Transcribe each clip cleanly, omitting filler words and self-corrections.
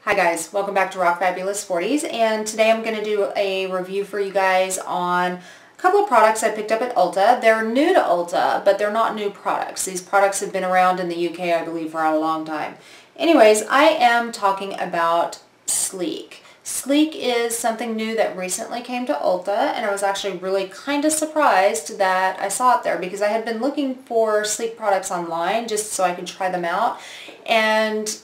Hi guys, welcome back to Rock Fabulous 40s, and today I'm going to do a review for you guys on a couple of products I picked up at Ulta. They're new to Ulta, but they're not new products. These products have been around in the UK, I believe, for a long time. Anyways, I am talking about Lique. Lique is something new that recently came to Ulta, and I was actually really kind of surprised that I saw it there because I had been looking for Lique products online just so I could try them out, and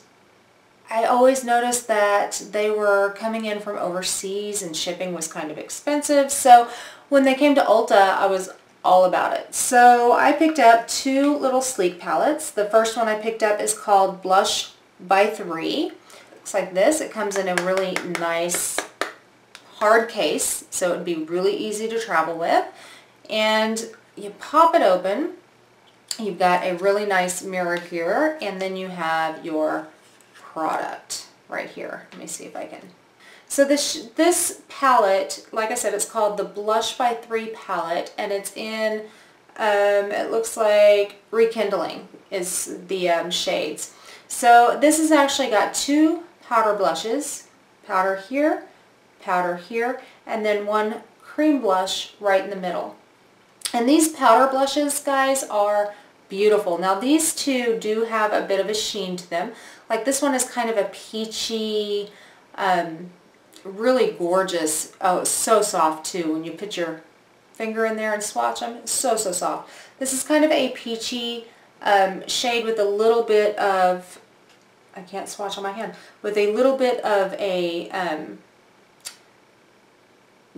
I always noticed that they were coming in from overseas and shipping was kind of expensive. So when they came to Ulta, I was all about it. So I picked up two little Lique palettes. The first one I picked up is called Blush by 3. Looks like this. It comes in a really nice hard case, so it would be really easy to travel with. And you pop it open. You've got a really nice mirror here, and then you have your product right here. Let me see if I can. So this palette, like I said, it's called the Blush by 3 palette, and it's in, it looks like Rekindling is the shades. So this has actually got two powder blushes, powder here, and then one cream blush right in the middle. And these powder blushes, guys, are beautiful. Now these two do have a bit of a sheen to them. Like this one is kind of a peachy, really gorgeous. Oh, it's so soft too. When you put your finger in there and swatch them, it's so soft. This is kind of a peachy shade with a little bit of, I can't swatch on my hand, with a little bit of a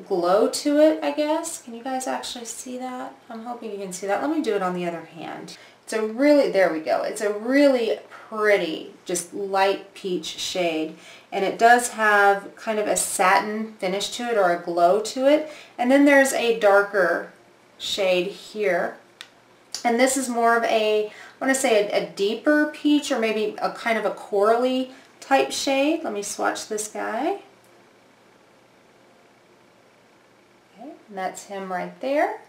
glow to it, I guess. Can you guys actually see that? I'm hoping you can see that. Let me do it on the other hand. It's a really, there we go. It's a really pretty, just light peach shade. And it does have kind of a satin finish to it, or a glow to it. And then there's a darker shade here. And this is more of a, I want to say a deeper peach, or maybe a kind of a corally type shade. Let me swatch this guy. And that's him right there.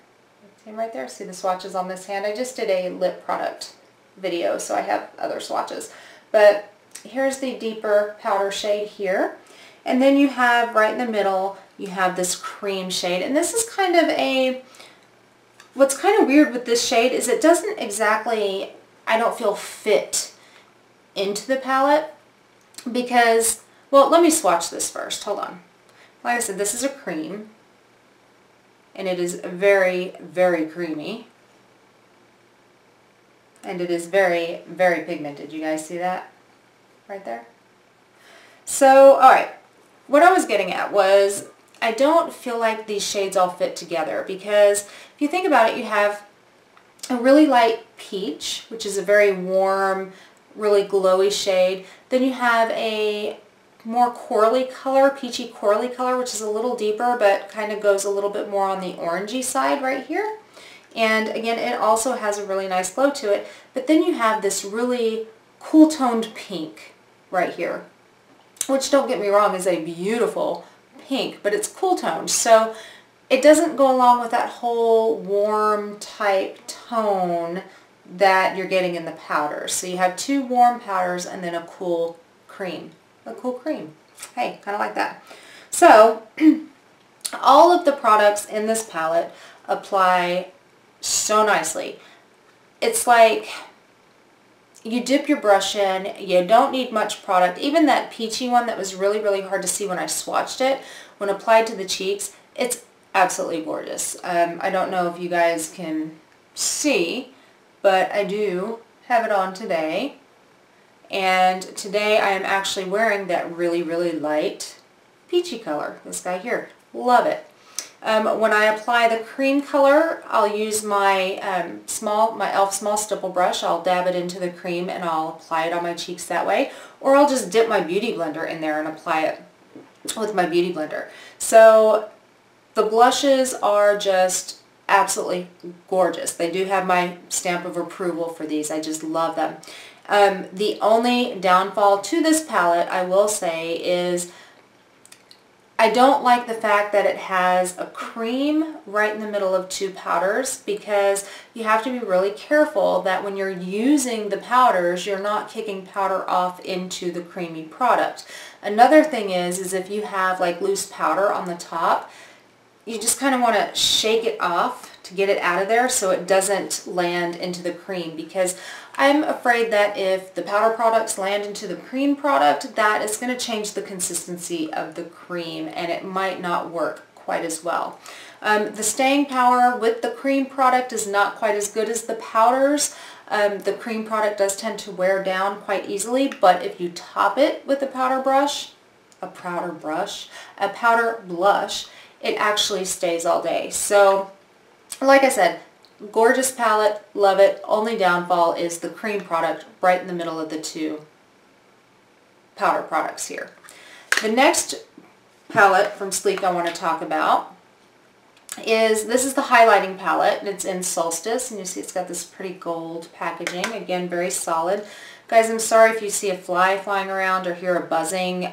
That's him right there. See the swatches on this hand? I just did a lip product video, so I have other swatches. But here's the deeper powder shade here. And then you have right in the middle, you have this cream shade. And this is kind of a, what's kind of weird with this shade is it doesn't exactly, I don't feel, fit into the palette because, well, let me swatch this first. Hold on. Like I said, this is a cream. And it is very, very creamy. And it is very, very pigmented. You guys see that? Right there? So, alright. What I was getting at was, I don't feel like these shades all fit together because if you think about it, you have a really light peach, which is a very warm, really glowy shade. Then you have a more corally color, peachy corally color, which is a little deeper but kind of goes a little bit more on the orangey side right here. And again, it also has a really nice glow to it. But then you have this really cool toned pink right here, which, don't get me wrong, is a beautiful pink, but it's cool toned. So it doesn't go along with that whole warm type tone that you're getting in the powders. So you have two warm powders and then a cool cream. A cool cream. Hey, kind of like that. So, all of the products in this palette apply so nicely. It's like you dip your brush in, you don't need much product. Even that peachy one that was really, really hard to see when I swatched it, when applied to the cheeks, it's absolutely gorgeous. I don't know if you guys can see, but I do have it on today. And today I am actually wearing that really, really light peachy color. This guy here. Love it. When I apply the cream color, I'll use my e.l.f. small stipple brush. I'll dab it into the cream and I'll apply it on my cheeks that way. Or I'll just dip my beauty blender in there and apply it with my beauty blender. So the blushes are just absolutely gorgeous. They do have my stamp of approval for these. I just love them. The only downfall to this palette, I will say, is I don't like the fact that it has a cream right in the middle of two powders, because you have to be really careful that when you're using the powders, you're not kicking powder off into the creamy product. Another thing is if you have like loose powder on the top, you just kind of want to shake it off to get it out of there so it doesn't land into the cream, because I'm afraid that if the powder products land into the cream product, that is going to change the consistency of the cream and it might not work quite as well. The staying power with the cream product is not quite as good as the powders. The cream product does tend to wear down quite easily, but if you top it with a powder blush, it actually stays all day. So, like I said, gorgeous palette, love it. Only downfall is the cream product right in the middle of the two powder products here. The next palette from Sleek I want to talk about is, this is the highlighting palette, and it's in Solstice, and you see it's got this pretty gold packaging. Again, very solid. Guys, I'm sorry if you see a fly flying around or hear a buzzing.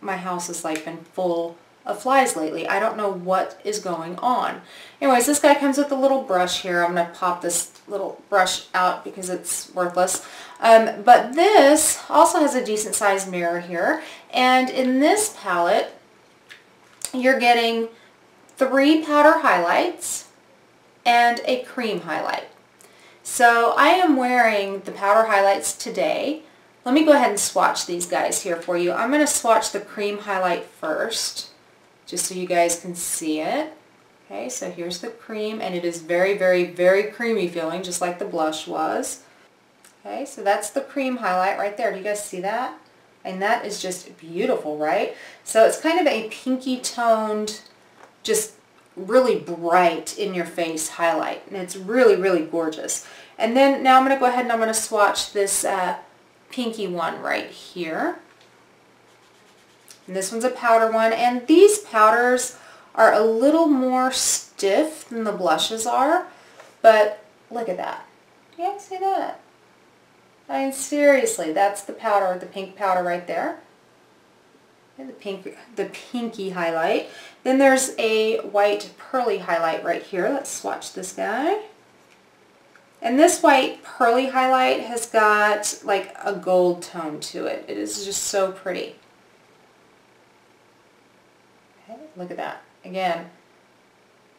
My house has like been full of flies lately. I don't know what is going on. Anyways, this guy comes with a little brush here. I'm going to pop this little brush out because it's worthless. But this also has a decent sized mirror here. And in this palette, you're getting 3 powder highlights and a cream highlight. So I am wearing the powder highlights today. Let me go ahead and swatch these guys here for you. I'm going to swatch the cream highlight first, just so you guys can see it. Okay, so here's the cream, and it is very, very, very creamy feeling, just like the blush was. Okay, so that's the cream highlight right there. Do you guys see that? And that is just beautiful, right? So it's kind of a pinky toned, just really bright in your face highlight, and it's really, really gorgeous. And then now I'm going to go ahead and I'm going to swatch this pinky one right here. And this one's a powder one, and these powders are a little more stiff than the blushes are, but look at that. You guys see that? I mean, seriously, that's the powder, the pink powder right there. And the pinky highlight. Then there's a white pearly highlight right here. Let's swatch this guy. And this white pearly highlight has got like a gold tone to it. It is just so pretty. Okay, look at that. Again,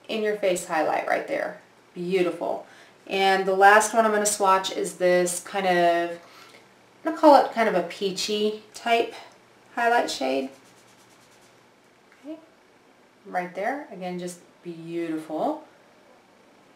in your face highlight right there. Beautiful. And the last one I'm going to swatch is this kind of, I'm going to call it kind of a peachy type highlight shade. Okay, right there. Again, just beautiful.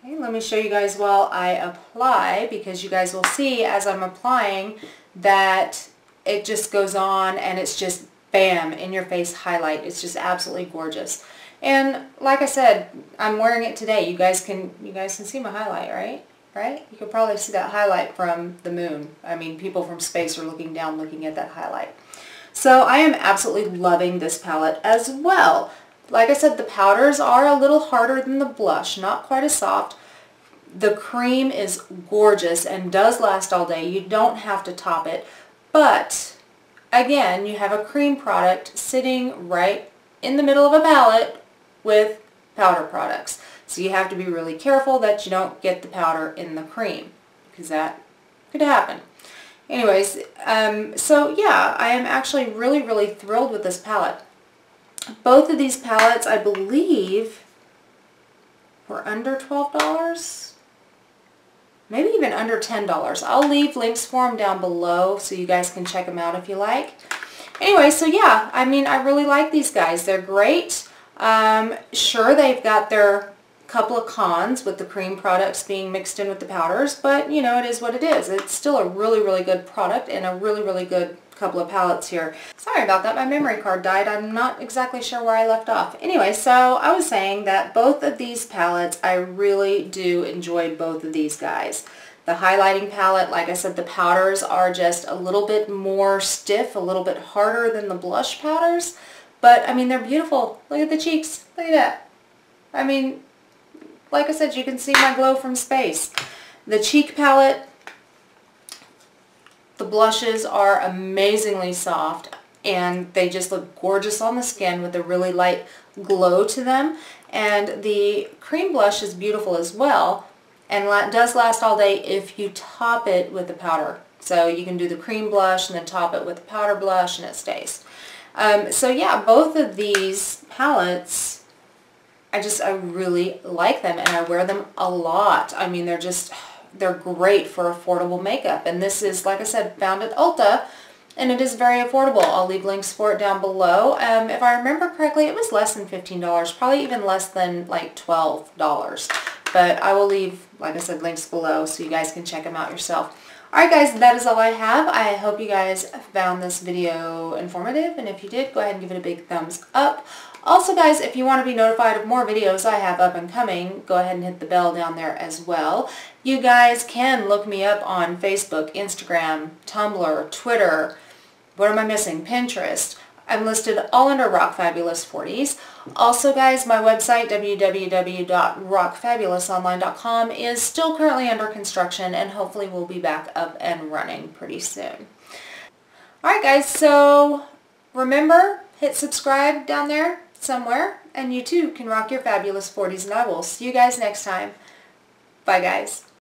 Okay, let me show you guys while I apply, because you guys will see as I'm applying that it just goes on and it's just bam, in your face highlight. It's just absolutely gorgeous. And like I said, I'm wearing it today. You guys can see my highlight, right? Right? You could probably see that highlight from the moon. I mean, people from space are looking down looking at that highlight. So I am absolutely loving this palette as well. Like I said, the powders are a little harder than the blush, not quite as soft. The cream is gorgeous and does last all day. You don't have to top it. But again, you have a cream product sitting right in the middle of a palette with powder products. So you have to be really careful that you don't get the powder in the cream, because that could happen. Anyways, so yeah, I am actually really, really thrilled with this palette. Both of these palettes, I believe, were under $12. Maybe even under $10. I'll leave links for them down below so you guys can check them out if you like. Anyway, so yeah, I mean, I really like these guys. They're great. Sure, they've got their couple of cons with the cream products being mixed in with the powders, but you know, it is what it is. It's still a really, really good product and a really, really good couple of palettes here. Sorry about that, my memory card died. I'm not exactly sure where I left off. Anyway, so I was saying that both of these palettes, I really do enjoy both of these guys. The highlighting palette, like I said, the powders are just a little bit more stiff, a little bit harder than the blush powders, but I mean, they're beautiful. Look at the cheeks. Look at that. I mean, like I said, you can see my glow from space. The cheek palette, the blushes are amazingly soft. and they just look gorgeous on the skin with a really light glow to them. And the cream blush is beautiful as well, and does last all day if you top it with the powder. So you can do the cream blush and then top it with the powder blush and it stays. So yeah, both of these palettes, I really like them, and I wear them a lot. I mean, they're great for affordable makeup. And this is, like I said, found at Ulta, and it is very affordable. I'll leave links for it down below. If I remember correctly, it was less than $15, probably even less than like $12. But I will leave, like I said, links below so you guys can check them out yourself. Alright guys, that is all I have. I hope you guys found this video informative, and if you did, go ahead and give it a big thumbs up. Also guys, if you want to be notified of more videos I have up and coming, go ahead and hit the bell down there as well. You guys can look me up on Facebook, Instagram, Tumblr, Twitter, what am I missing? Pinterest. I'm listed all under Rock Fabulous 40s. Also guys, my website www.rockfabulousonline.com is still currently under construction, and hopefully will be back up and running pretty soon. Alright guys, so remember, hit subscribe down there somewhere, and you too can rock your fabulous 40s, and I will see you guys next time. Bye guys.